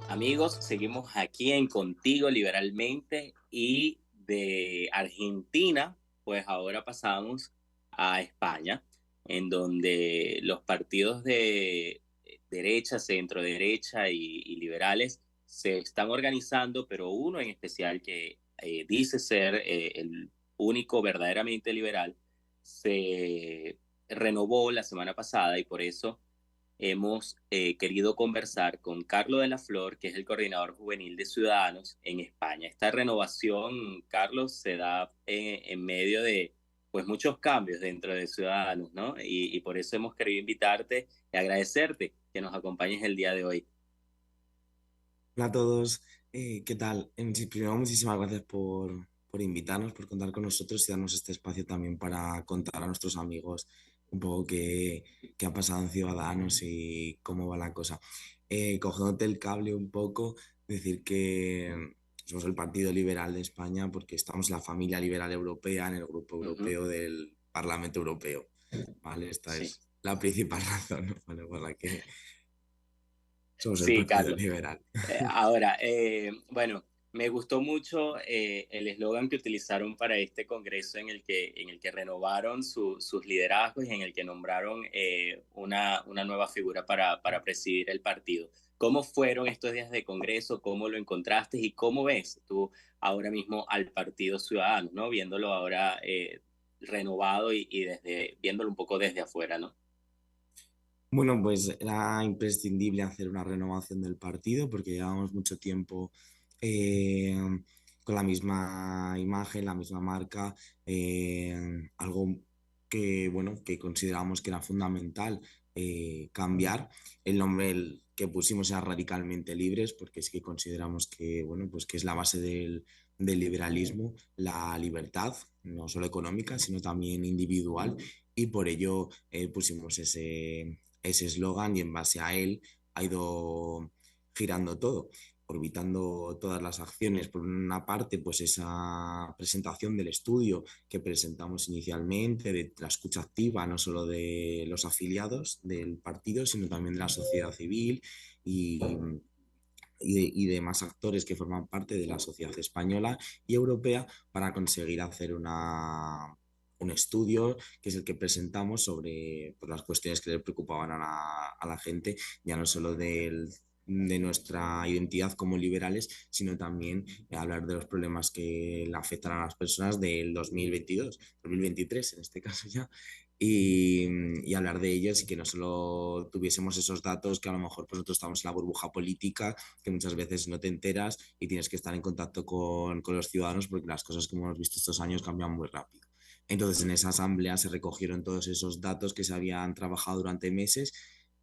Amigos, seguimos aquí en Contigo Liberalmente y de Argentina, pues ahora pasamos a España, en donde los partidos de derecha, centro derecha y liberales se están organizando, pero uno en especial que dice ser el único verdaderamente liberal, se renovó la semana pasada y por eso hemos querido conversar con Carlos de la Flor, que es el coordinador juvenil de Ciudadanos en España. Esta renovación, Carlos, se da en medio de pues muchos cambios dentro de Ciudadanos, ¿no? Y por eso hemos querido invitarte y agradecerte que nos acompañes el día de hoy. Hola a todos, ¿qué tal? Primero, muchísimas gracias por invitarnos, por contar con nosotros y darnos este espacio también para contar a nuestros amigos un poco qué ha pasado en Ciudadanos y cómo va la cosa. Cogiéndote el cable un poco, decir que somos el Partido Liberal de España porque estamos en la familia liberal europea, en el grupo europeo del Parlamento Europeo, ¿vale? Esta Sí. es la principal razón, ¿no? Bueno, por la que somos el Sí, Partido Carlos. Liberal. Ahora, bueno, me gustó mucho el eslogan que utilizaron para este congreso en el que renovaron sus liderazgos y en el que nombraron una nueva figura para presidir el partido. ¿Cómo fueron estos días de congreso? ¿Cómo lo encontraste? ¿Y cómo ves tú ahora mismo al Partido Ciudadano, ¿no? Viéndolo ahora renovado y viéndolo un poco desde afuera, ¿no? Bueno, pues era imprescindible hacer una renovación del partido porque llevábamos mucho tiempo eh, con la misma imagen, la misma marca, algo que, bueno, que consideramos que era fundamental cambiar. El nombre que pusimos era Radicalmente Libres porque sí que consideramos que, bueno, pues que es la base del liberalismo, la libertad, no solo económica, sino también individual, y por ello pusimos ese eslogan y en base a él ha ido girando todo, orbitando todas las acciones. Por una parte, pues esa presentación del estudio que presentamos inicialmente, de la escucha activa, no solo de los afiliados del partido, sino también de la sociedad civil y de más actores que forman parte de la sociedad española y europea para conseguir hacer un estudio que es el que presentamos sobre pues, las cuestiones que le preocupaban a la gente, ya no solo de nuestra identidad como liberales, sino también hablar de los problemas que le afectan a las personas del 2022, 2023 en este caso ya, y hablar de ellos y que no solo tuviésemos esos datos que a lo mejor pues, nosotros estamos en la burbuja política, que muchas veces no te enteras y tienes que estar en contacto con los ciudadanos porque las cosas, como hemos visto estos años, cambian muy rápido. Entonces, en esa asamblea se recogieron todos esos datos que se habían trabajado durante meses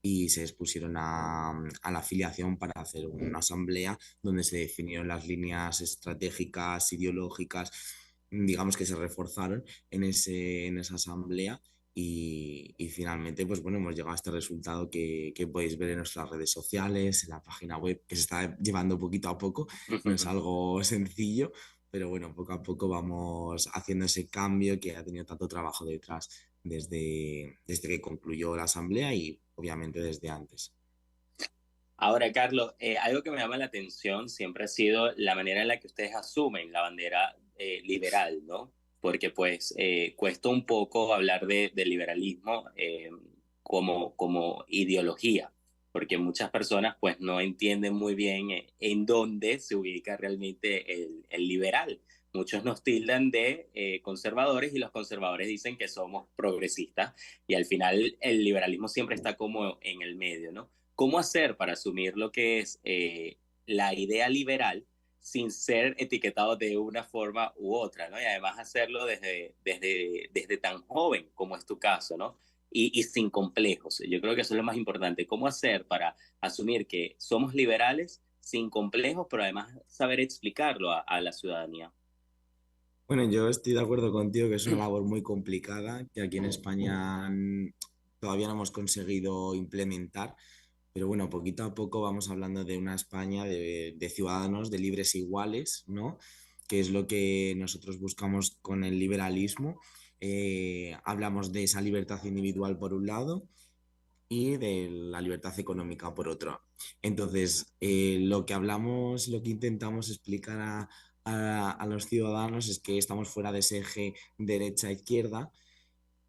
y se expusieron a la afiliación para hacer una asamblea donde se definieron las líneas estratégicas, ideológicas, digamos que se reforzaron en esa asamblea. Y finalmente, pues bueno, hemos llegado a este resultado que podéis ver en nuestras redes sociales, en la página web, que se está llevando poquito a poco. No es algo sencillo, pero bueno, poco a poco vamos haciendo ese cambio que ha tenido tanto trabajo detrás desde que concluyó la asamblea y obviamente desde antes. Ahora, Carlos, algo que me llama la atención siempre ha sido la manera en la que ustedes asumen la bandera liberal, ¿no? Porque pues cuesta un poco hablar de liberalismo como ideología, porque muchas personas pues no entienden muy bien en dónde se ubica realmente el liberal. Muchos nos tildan de conservadores y los conservadores dicen que somos progresistas y al final el liberalismo siempre está como en el medio, ¿no? ¿Cómo hacer para asumir lo que es la idea liberal sin ser etiquetado de una forma u otra, ¿no? Y además hacerlo desde tan joven como es tu caso, ¿no? Y sin complejos. Yo creo que eso es lo más importante. ¿Cómo hacer para asumir que somos liberales sin complejos, pero además saber explicarlo a la ciudadanía? Bueno, yo estoy de acuerdo contigo que es una labor muy complicada que aquí en España todavía no hemos conseguido implementar, pero bueno, poquito a poco vamos hablando de una España de ciudadanos, de libres e iguales, ¿no? Que es lo que nosotros buscamos con el liberalismo. Hablamos de esa libertad individual por un lado y de la libertad económica por otro. Entonces, lo que hablamos, lo que intentamos explicar a los ciudadanos es que estamos fuera de ese eje derecha-izquierda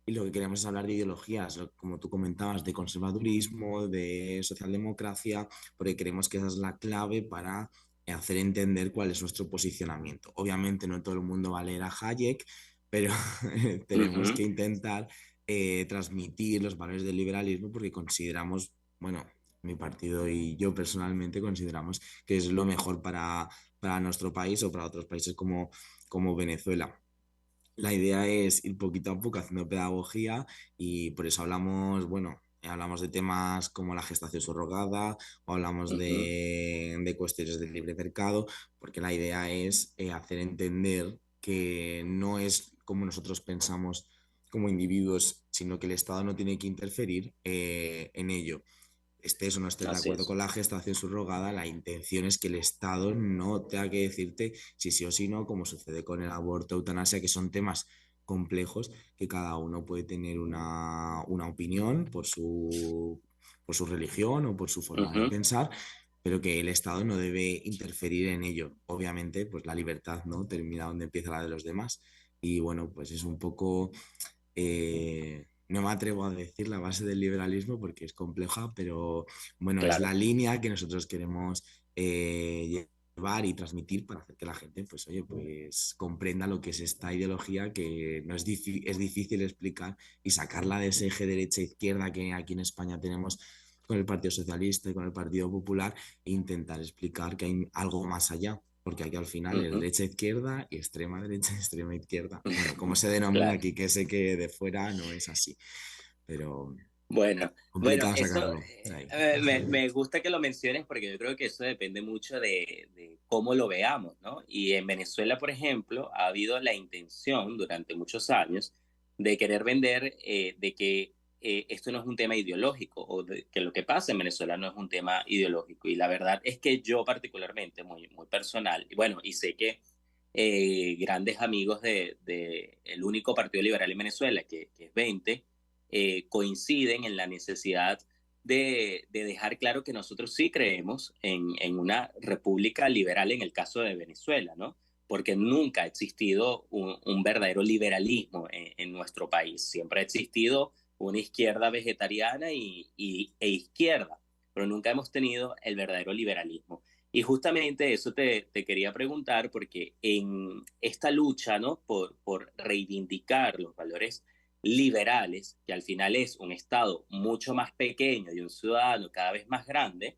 y lo que queremos es hablar de ideologías, como tú comentabas, de conservadurismo, de socialdemocracia, porque creemos que esa es la clave para hacer entender cuál es nuestro posicionamiento. Obviamente no todo el mundo va a leer a Hayek, pero tenemos que intentar transmitir los valores del liberalismo porque consideramos, bueno, mi partido y yo personalmente consideramos que es lo mejor para nuestro país o para otros países como Venezuela. La idea es ir poquito a poco haciendo pedagogía y por eso hablamos, bueno, hablamos de temas como la gestación subrogada o hablamos de cuestiones del libre mercado, porque la idea es hacer entender que no es como nosotros pensamos como individuos, sino que el Estado no tiene que interferir en ello. Estés o no estés de Así acuerdo es. con la gestación subrogada, la intención es que el Estado no tenga que decirte si sí o si no, como sucede con el aborto, eutanasia, que son temas complejos que cada uno puede tener una opinión por su religión o por su forma de Ujú. pensar, pero que el Estado no debe interferir en ello. Obviamente, pues la libertad, ¿no? Termina donde empieza la de los demás. Y bueno, pues es un poco no me atrevo a decir la base del liberalismo porque es compleja, pero bueno, es Claro. la línea que nosotros queremos llevar y transmitir para hacer que la gente, pues oye, pues comprenda lo que es esta ideología que no es, es difícil explicar y sacarla de ese eje derecha-izquierda que aquí en España tenemos con el Partido Socialista y con el Partido Popular e intentar explicar que hay algo más allá, porque aquí al final es Ujú. derecha-izquierda y extrema derecha y extrema izquierda. Bueno, como se denomina Claro. aquí, que sé que de fuera no es así, pero Bueno, complicado eso sacarlo de ahí. me gusta que lo menciones porque yo creo que eso depende mucho de cómo lo veamos, ¿no? Y en Venezuela, por ejemplo, ha habido la intención durante muchos años de querer vender de que esto no es un tema ideológico o de que lo que pasa en Venezuela no es un tema ideológico. Y la verdad es que yo particularmente, muy, muy personal, y bueno, y sé que grandes amigos de el único partido liberal en Venezuela, que es 20, coinciden en la necesidad de dejar claro que nosotros sí creemos en una república liberal en el caso de Venezuela, ¿no? Porque nunca ha existido un verdadero liberalismo en nuestro país. Siempre ha existido una izquierda vegetariana e izquierda, pero nunca hemos tenido el verdadero liberalismo. Y justamente eso te quería preguntar, porque en esta lucha, ¿no? Por reivindicar los valores liberales, que al final es un Estado mucho más pequeño y un ciudadano cada vez más grande,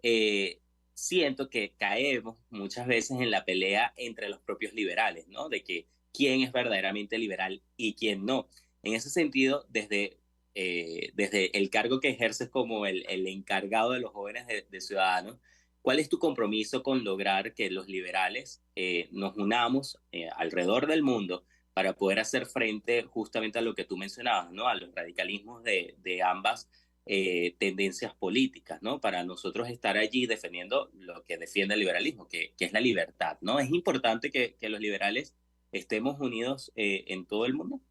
eh, siento que caemos muchas veces en la pelea entre los propios liberales, ¿no? De que quién es verdaderamente liberal y quién no. En ese sentido, desde el cargo que ejerces como el encargado de los jóvenes de Ciudadanos, ¿cuál es tu compromiso con lograr que los liberales nos unamos alrededor del mundo para poder hacer frente justamente a lo que tú mencionabas, ¿no? A los radicalismos de ambas tendencias políticas, ¿no? Para nosotros estar allí defendiendo lo que defiende el liberalismo, que es la libertad, ¿no? Es importante que los liberales estemos unidos en todo el mundo.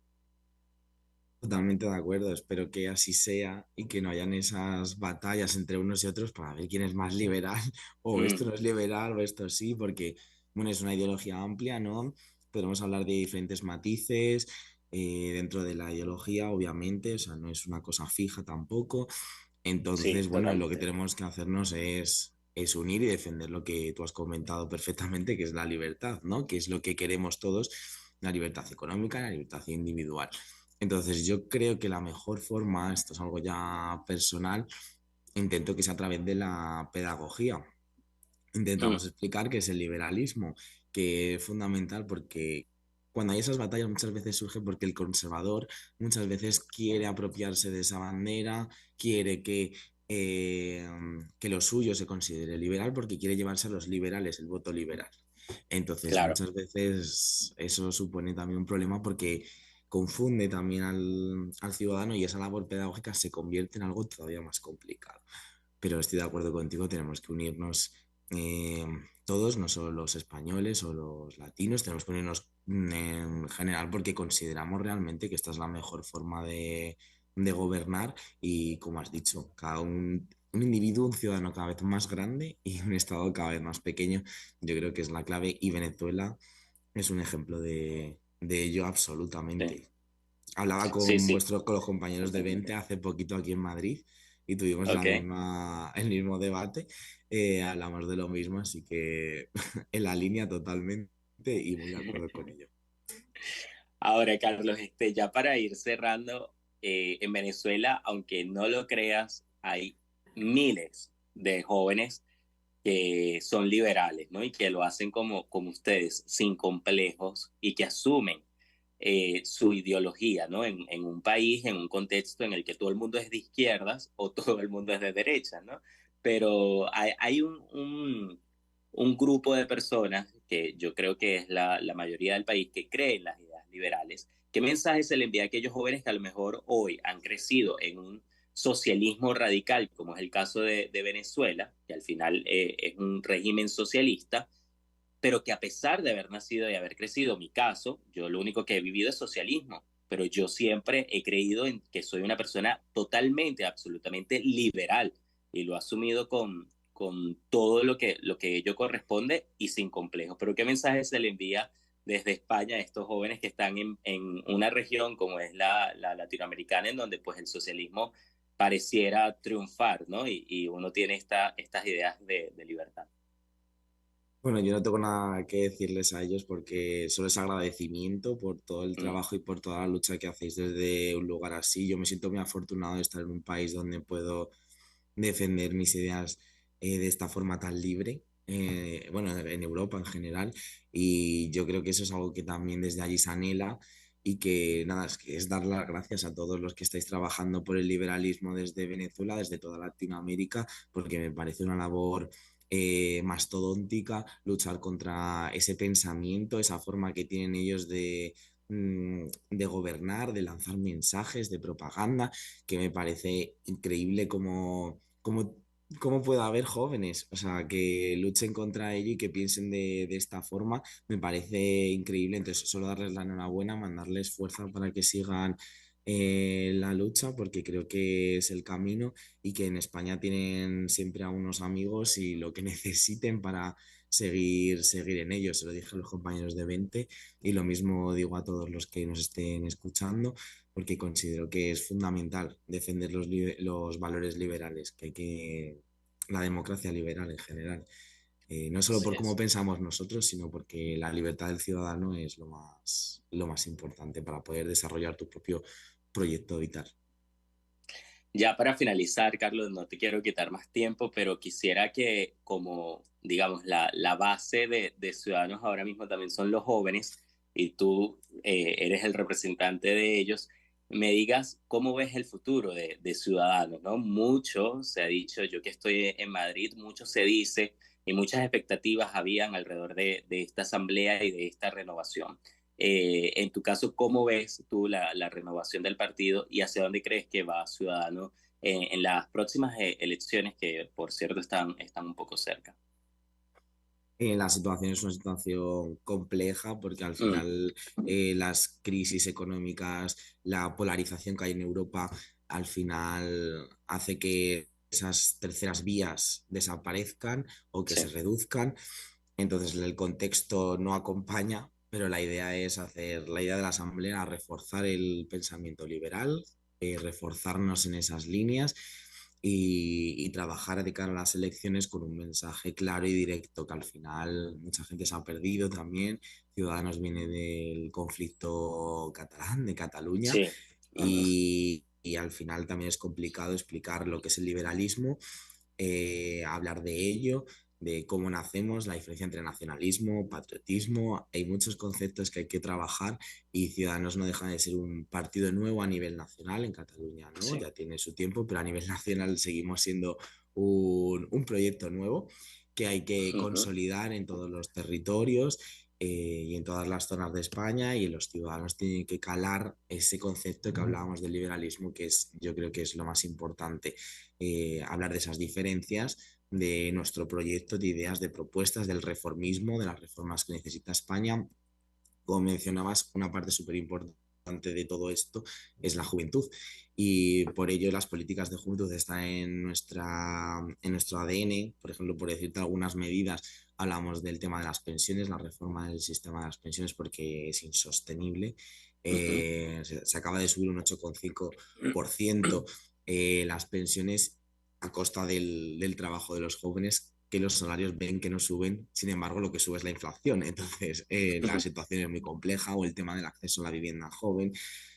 Totalmente de acuerdo, espero que así sea y que no hayan esas batallas entre unos y otros para ver quién es más liberal o esto Mm, no es liberal o esto sí, porque bueno, es una ideología amplia, ¿no? Podemos hablar de diferentes matices dentro de la ideología, obviamente, o sea, no es una cosa fija tampoco. sí, Entonces, bueno, lo que totalmente. tenemos que hacernos es unir y defender lo que tú has comentado perfectamente, que es la libertad, ¿no? Que es lo que queremos todos, la libertad económica, la libertad individual. Entonces, yo creo que la mejor forma, esto es algo ya personal, intento que sea a través de la pedagogía. Mm, Intentamos explicar qué es el liberalismo, que es fundamental porque cuando hay esas batallas muchas veces surge porque el conservador muchas veces quiere apropiarse de esa bandera, quiere eh, que lo suyo se considere liberal porque quiere llevarse a los liberales el voto liberal. Entonces, claro. muchas veces eso supone también un problema porque confunde también al ciudadano y esa labor pedagógica se convierte en algo todavía más complicado. Pero estoy de acuerdo contigo, tenemos que unirnos eh, todos, no solo los españoles o los latinos, tenemos que unirnos en general porque consideramos realmente que esta es la mejor forma de gobernar y, como has dicho, un individuo, un ciudadano cada vez más grande y un estado cada vez más pequeño, yo creo que es la clave y Venezuela es un ejemplo de ello Sí. absolutamente. Hablaba Sí, con sí, con los compañeros de Vente hace poquito aquí en Madrid y tuvimos ok. el mismo debate. Hablamos de lo mismo, así que en la línea totalmente y muy de acuerdo con ello. Ahora, Carlos, ya para ir cerrando, en Venezuela, aunque no lo creas, hay miles de jóvenes que son liberales, ¿no? Y que lo hacen como ustedes, sin complejos y que asumen su ideología, ¿no? En un país, en un contexto en el que todo el mundo es de izquierdas o todo el mundo es de derechas, ¿no? Pero hay un grupo de personas que yo creo que es la mayoría del país que cree en las ideas liberales. ¿Qué mensaje se le envía a aquellos jóvenes que a lo mejor hoy han crecido en un socialismo radical, como es el caso de Venezuela, que al final es un régimen socialista, pero que a pesar de haber nacido y haber crecido, mi caso, yo lo único que he vivido es socialismo, pero yo siempre he creído en que soy una persona totalmente, absolutamente liberal y lo he asumido con todo lo que ello corresponde y sin complejos. Pero ¿qué mensaje se le envía desde España a estos jóvenes que están en una región como es la latinoamericana, en donde pues el socialismo pareciera triunfar, ¿no? Y uno tiene estas ideas de libertad. Bueno, yo no tengo nada que decirles a ellos porque solo es agradecimiento por todo el Mm, trabajo y por toda la lucha que hacéis desde un lugar así. Yo me siento muy afortunado de estar en un país donde puedo defender mis ideas de esta forma tan libre, bueno, en Europa en general, y yo creo que eso es algo que también desde allí se anhela y que nada, es que es dar las gracias a todos los que estáis trabajando por el liberalismo desde Venezuela, desde toda Latinoamérica, porque me parece una labor mastodóntica luchar contra ese pensamiento, esa forma que tienen ellos de gobernar, de lanzar mensajes, de propaganda, que me parece increíble cómo puede haber jóvenes, o sea, que luchen contra ello y que piensen de esta forma, me parece increíble. Entonces, solo darles la enhorabuena, mandarles fuerza para que sigan la lucha, porque creo que es el camino y que en España tienen siempre a unos amigos y lo que necesiten para seguir en ello. Se lo dije a los compañeros de Vente y lo mismo digo a todos los que nos estén escuchando porque considero que es fundamental defender los valores liberales, la democracia liberal en general. No solo así por cómo es. pensamos nosotros, sino porque la libertad del ciudadano es lo más importante para poder desarrollar tu propio proyecto vital. Ya para finalizar, Carlos, no te quiero quitar más tiempo, pero quisiera que como, digamos, la base de Ciudadanos ahora mismo también son los jóvenes y tú eres el representante de ellos, me digas cómo ves el futuro de Ciudadanos, ¿no? Mucho se ha dicho, yo que estoy en Madrid, mucho se dice y muchas expectativas habían alrededor de esta asamblea y de esta renovación. En tu caso, ¿cómo ves tú la renovación del partido y hacia dónde crees que va Ciudadanos en las próximas elecciones que, por cierto, están un poco cerca? La situación es una situación compleja porque al Mm, final las crisis económicas, la polarización que hay en Europa, al final hace que esas terceras vías desaparezcan o que se sí. reduzcan. Entonces el contexto no acompaña, pero la idea es la idea de la Asamblea, reforzar el pensamiento liberal, reforzarnos en esas líneas y trabajar de cara a las elecciones con un mensaje claro y directo, que al final mucha gente se ha perdido también. Ciudadanos viene del conflicto catalán, de Cataluña, Sí. Ajá. y al final también es complicado explicar lo que es el liberalismo, hablar de ello, de cómo nacemos, la diferencia entre nacionalismo, patriotismo. Hay muchos conceptos que hay que trabajar y Ciudadanos no deja de ser un partido nuevo a nivel nacional. En Cataluña, ¿no? Sí. Ya tiene su tiempo, pero a nivel nacional seguimos siendo un proyecto nuevo que hay que Ujú. consolidar en todos los territorios y en todas las zonas de España, y los ciudadanos tienen que calar ese concepto que hablábamos del liberalismo, que es, yo creo que es lo más importante, hablar de esas diferencias, de nuestro proyecto, de ideas, de propuestas, del reformismo, de las reformas que necesita España. Como mencionabas, una parte súper importante de todo esto es la juventud y por ello las políticas de juventud están en nuestro ADN. Por ejemplo, por decirte algunas medidas, hablamos del tema de las pensiones, la reforma del sistema de las pensiones porque es insostenible. Se acaba de subir un 8,5% las pensiones a costa del trabajo de los jóvenes, que los salarios ven que no suben, sin embargo lo que sube es la inflación. Entonces la situación es muy compleja, o el tema del acceso a la vivienda joven,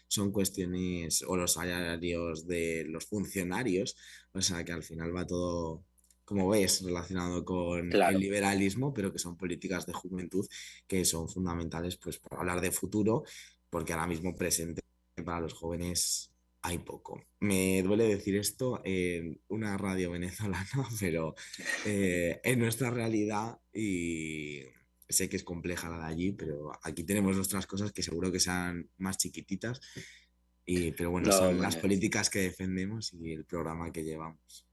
son cuestiones, o los salarios de los funcionarios, o sea que al final va todo, como ves, relacionado con Claro. el liberalismo, pero que son políticas de juventud que son fundamentales pues para hablar de futuro, porque ahora mismo presente para los jóvenes hay poco. Me duele decir esto en una radio venezolana, pero es nuestra realidad y sé que es compleja la de allí, pero aquí tenemos nuestras cosas que seguro que sean más chiquititas, pero bueno, No, son las imagínate. políticas que defendemos y el programa que llevamos.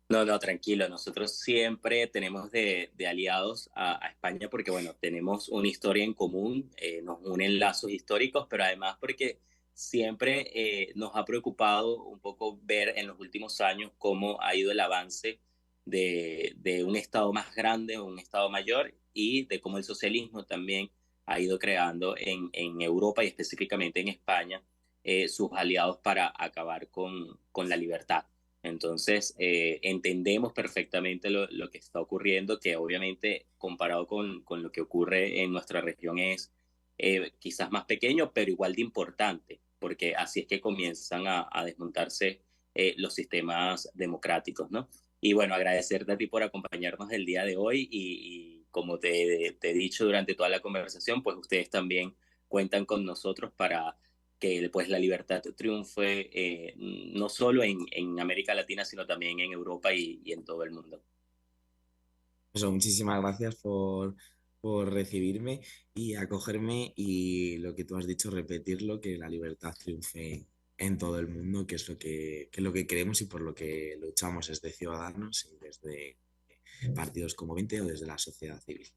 No, tranquilo. Nosotros siempre tenemos de aliados a España porque, bueno, tenemos una historia en común, nos unen lazos históricos, pero además porque siempre nos ha preocupado un poco ver en los últimos años cómo ha ido el avance de un Estado más grande, un Estado mayor, y de cómo el socialismo también ha ido creando en Europa y específicamente en España sus aliados para acabar con la libertad. Entonces, entendemos perfectamente lo que está ocurriendo, que obviamente comparado con lo que ocurre en nuestra región es quizás más pequeño, pero igual de importante, porque así es que comienzan a desmontarse los sistemas democráticos, ¿no? Y bueno, agradecerte a ti por acompañarnos el día de hoy y como te he dicho durante toda la conversación, pues ustedes también cuentan con nosotros para que pues la libertad triunfe no solo en América Latina, sino también en Europa y en todo el mundo. Eso, muchísimas gracias por recibirme y acogerme, y lo que tú has dicho, repetirlo, que la libertad triunfe en todo el mundo, que es lo que queremos y por lo que luchamos desde Ciudadanos y desde partidos como 20 o desde la sociedad civil.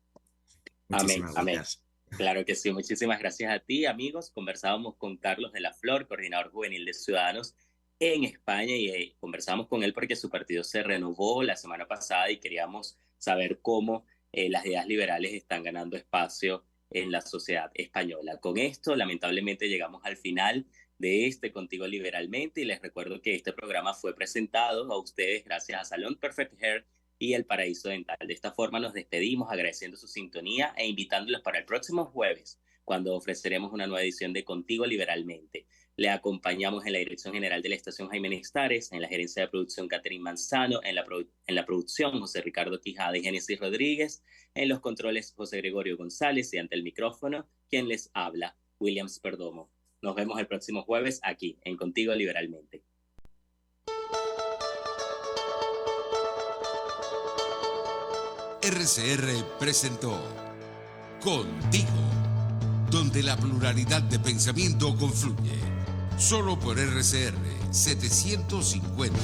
Amén, Muchísimas amén. gracias. Claro que sí, muchísimas gracias a ti, amigos. Conversábamos con Carlos de la Flor, coordinador juvenil de Ciudadanos en España, y conversamos con él porque su partido se renovó la semana pasada y queríamos saber cómo las ideas liberales están ganando espacio en la sociedad española. Con esto, lamentablemente, llegamos al final de este Contigo Liberalmente, y les recuerdo que este programa fue presentado a ustedes gracias a Salón Perfect Hair y El Paraíso Dental. De esta forma nos despedimos agradeciendo su sintonía e invitándolos para el próximo jueves, cuando ofreceremos una nueva edición de Contigo Liberalmente. Le acompañamos en la dirección general de la estación Jaime Nestares, en la gerencia de producción Catherine Manzano, en la producción José Ricardo Quijada y Génesis Rodríguez, en los controles José Gregorio González, y ante el micrófono quien les habla, Williams Perdomo. Nos vemos el próximo jueves aquí en Contigo Liberalmente. RCR presentó Contigo, donde la pluralidad de pensamiento confluye. Solo por RCR 750.